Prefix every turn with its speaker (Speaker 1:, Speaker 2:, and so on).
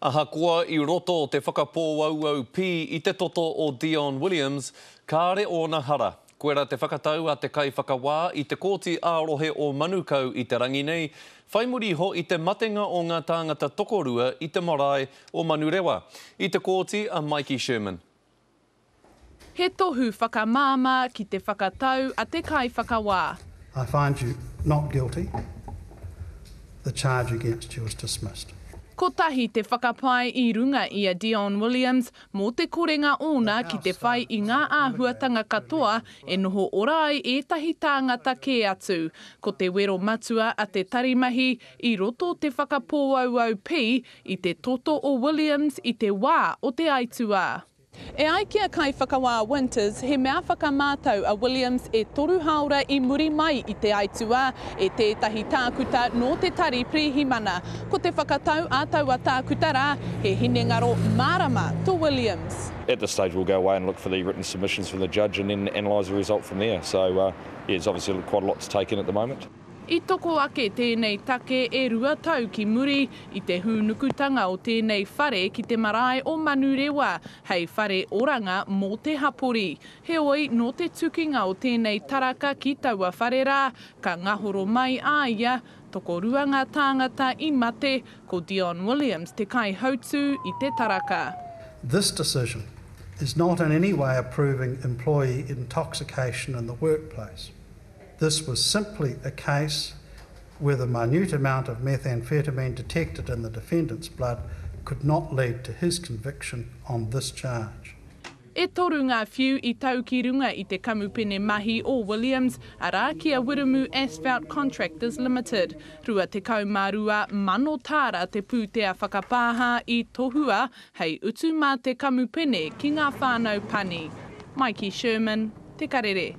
Speaker 1: Ahakoa I roto o te whakapōauau pī I te toto o Dion Williams, kāre o na hara. Koera te whakatau a te kai whakawā I te kōti ārohe o Manukau I te rangi nei, whai muri ho I te matenga o ngā tāngata tokorua I te marae o Manurewa. I te kōti a Mikey Sherman.
Speaker 2: He tohu whakamāma ki te whakatau a te kai whakawā.
Speaker 3: I find you not guilty. The charge against you is dismissed.
Speaker 2: Ko tahi te whakapai I runga I a Dion Williams, mō te korenga ona ki te whai I ngā āhuatanga katoa e noho ora ai ētahi tāngata kē atu. Ko te wero matua a te tarimahi I roto te whakapōauau pī I te toto o Williams I te wā o te aitua. E ai kia kai whakawā Winters, he mea whakamātau a Williams e toru haura I muri mai I te aitua e tētahi tākuta no te tari prihimana. Ko te whakatau a taua tākuta rā, he hinengaro mārama to Williams.
Speaker 4: At this stage we'll go away and look for the written submissions from the judge and then analyse the result from there. So yeah, there's obviously quite a lot to take in at the moment.
Speaker 2: I toko ake tēnei take e rua tau ki muri I te hūnukutanga o tēnei whare ki te marae o Manurewa, hei whare oranga mō te hapori. Heoi, no te tukinga o tēnei taraka ki taua whare rā, ka ngahoro mai a ia, toko ruanga tāngata I mate, ko Dion Williams te kai hautu I te taraka.
Speaker 3: This decision is not in any way approving employee intoxication in the workplace. This was simply a case where the minute amount of methamphetamine detected in the defendant's blood could not lead to his conviction on this charge.
Speaker 2: E toru ngā whiu I tau ki runga I te kamupene mahi o Williams, arā kia Wiremu Asphalt Contractors Limited. Rua te kaumārua mano tāra te pūtea whakapāha I tohua, hei utu mā te kamupene ki ngā whānau pani. Mikey Sherman, Te Karere.